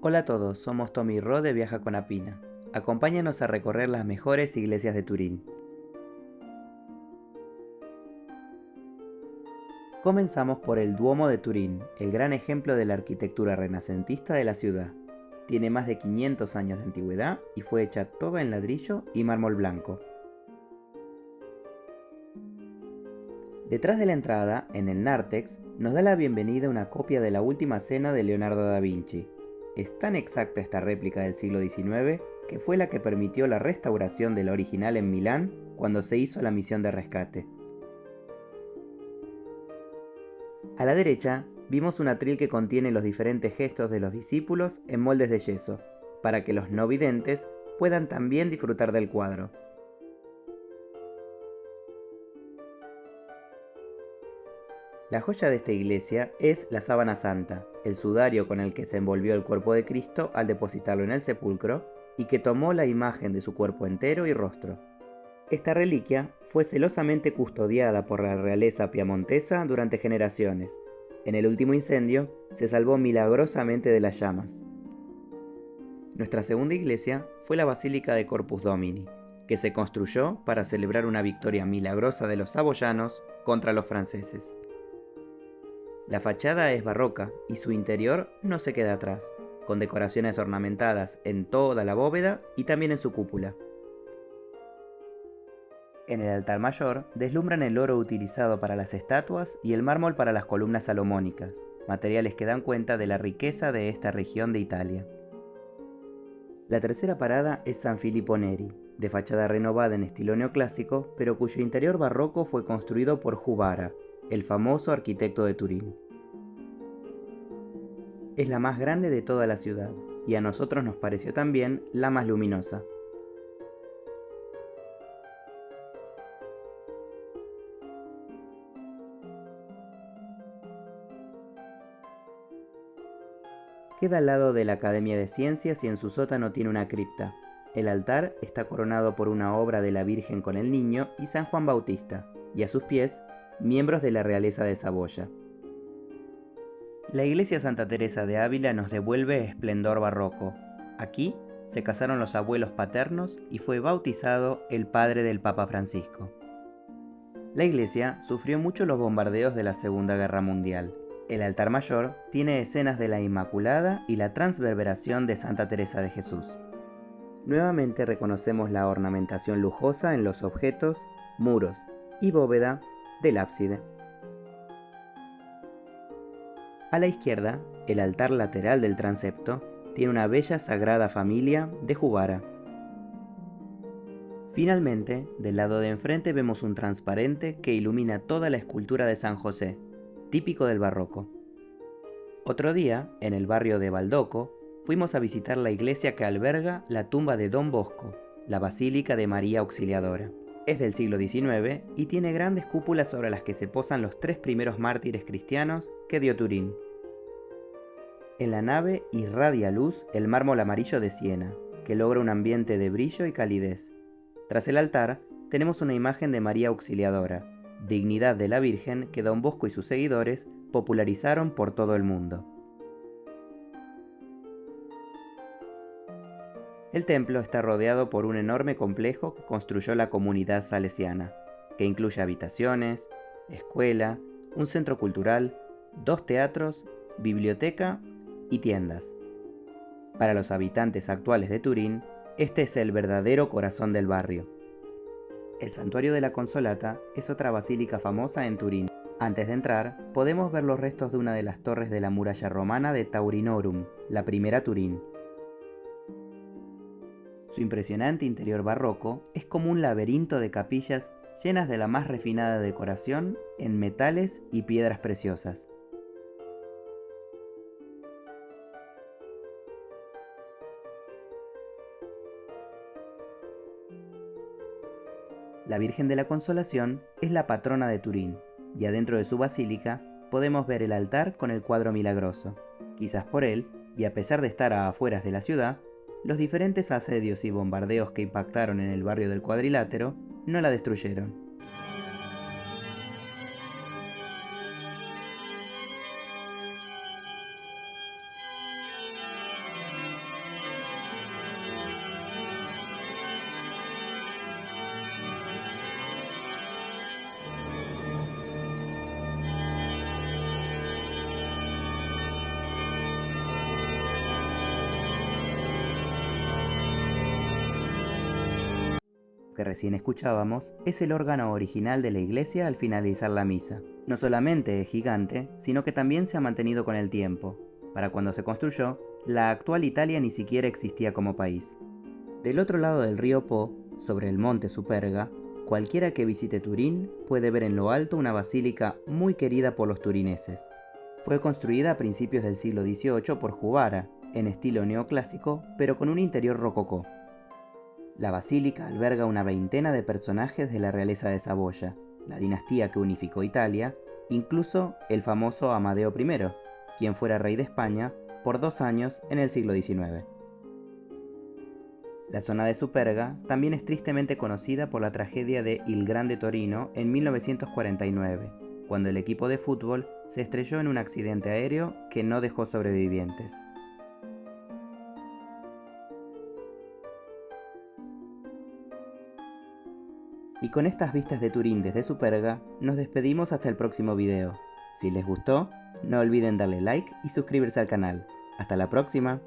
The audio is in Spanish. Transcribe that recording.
Hola a todos, somos Tommy y Ro de Viaja con Apina. Acompáñanos a recorrer las mejores iglesias de Turín. Comenzamos por el Duomo de Turín, el gran ejemplo de la arquitectura renacentista de la ciudad. Tiene más de 500 años de antigüedad y fue hecha toda en ladrillo y mármol blanco. Detrás de la entrada, en el nártex, nos da la bienvenida una copia de la Última Cena de Leonardo da Vinci. Es tan exacta esta réplica del siglo XIX que fue la que permitió la restauración de la original en Milán cuando se hizo la misión de rescate. A la derecha, vimos un atril que contiene los diferentes gestos de los discípulos en moldes de yeso, para que los no videntes puedan también disfrutar del cuadro. La joya de esta iglesia es la sábana santa, el sudario con el que se envolvió el cuerpo de Cristo al depositarlo en el sepulcro y que tomó la imagen de su cuerpo entero y rostro. Esta reliquia fue celosamente custodiada por la realeza piamontesa durante generaciones. En el último incendio se salvó milagrosamente de las llamas. Nuestra segunda iglesia fue la Basílica de Corpus Domini, que se construyó para celebrar una victoria milagrosa de los saboyanos contra los franceses. La fachada es barroca y su interior no se queda atrás, con decoraciones ornamentadas en toda la bóveda y también en su cúpula. En el altar mayor deslumbran el oro utilizado para las estatuas y el mármol para las columnas salomónicas, materiales que dan cuenta de la riqueza de esta región de Italia. La tercera parada es San Filippo Neri, de fachada renovada en estilo neoclásico, pero cuyo interior barroco fue construido por Juvara, el famoso arquitecto de Turín. Es la más grande de toda la ciudad, y a nosotros nos pareció también la más luminosa. Queda al lado de la Academia de Ciencias y en su sótano tiene una cripta. El altar está coronado por una obra de la Virgen con el Niño y San Juan Bautista, y a sus pies, miembros de la realeza de Saboya. La iglesia Santa Teresa de Ávila nos devuelve esplendor barroco. Aquí se casaron los abuelos paternos y fue bautizado el padre del Papa Francisco. La iglesia sufrió mucho los bombardeos de la Segunda Guerra Mundial. El altar mayor tiene escenas de la Inmaculada y la Transverberación de Santa Teresa de Jesús. Nuevamente reconocemos la ornamentación lujosa en los objetos, muros y bóveda del ábside. A la izquierda, el altar lateral del transepto tiene una bella Sagrada Familia de Juvara. Finalmente, del lado de enfrente vemos un transparente que ilumina toda la escultura de San José, típico del barroco. Otro día, en el barrio de Baldoco, fuimos a visitar la iglesia que alberga la tumba de Don Bosco, la Basílica de María Auxiliadora. Es del siglo XIX y tiene grandes cúpulas sobre las que se posan los 3 primeros mártires cristianos que dio Turín. En la nave irradia luz el mármol amarillo de Siena, que logra un ambiente de brillo y calidez. Tras el altar tenemos una imagen de María Auxiliadora, dignidad de la Virgen que Don Bosco y sus seguidores popularizaron por todo el mundo. El templo está rodeado por un enorme complejo que construyó la comunidad salesiana, que incluye habitaciones, escuela, un centro cultural, 2 teatros, biblioteca y tiendas. Para los habitantes actuales de Turín, este es el verdadero corazón del barrio. El Santuario de la Consolata es otra basílica famosa en Turín. Antes de entrar, podemos ver los restos de una de las torres de la muralla romana de Taurinorum, la primera Turín. Su impresionante interior barroco es como un laberinto de capillas llenas de la más refinada decoración en metales y piedras preciosas. La Virgen de la Consolación es la patrona de Turín, y adentro de su basílica podemos ver el altar con el cuadro milagroso. Quizás por él, y a pesar de estar a afueras de la ciudad, los diferentes asedios y bombardeos que impactaron en el barrio del Cuadrilátero no la destruyeron. que recién escuchábamos, es el órgano original de la iglesia al finalizar la misa. No solamente es gigante, sino que también se ha mantenido con el tiempo. Para cuando se construyó, la actual Italia ni siquiera existía como país. Del otro lado del río Po, sobre el monte Superga, cualquiera que visite Turín puede ver en lo alto una basílica muy querida por los turineses. Fue construida a principios del siglo XVIII por Juvara, en estilo neoclásico, pero con un interior rococó. La basílica alberga una veintena de personajes de la realeza de Saboya, la dinastía que unificó Italia, incluso el famoso Amadeo I, quien fuera rey de España por 2 años en el siglo XIX. La zona de Superga también es tristemente conocida por la tragedia de Il Grande Torino en 1949, cuando el equipo de fútbol se estrelló en un accidente aéreo que no dejó sobrevivientes. Y con estas vistas de Turín desde Superga, nos despedimos hasta el próximo video. Si les gustó, no olviden darle like y suscribirse al canal. ¡Hasta la próxima!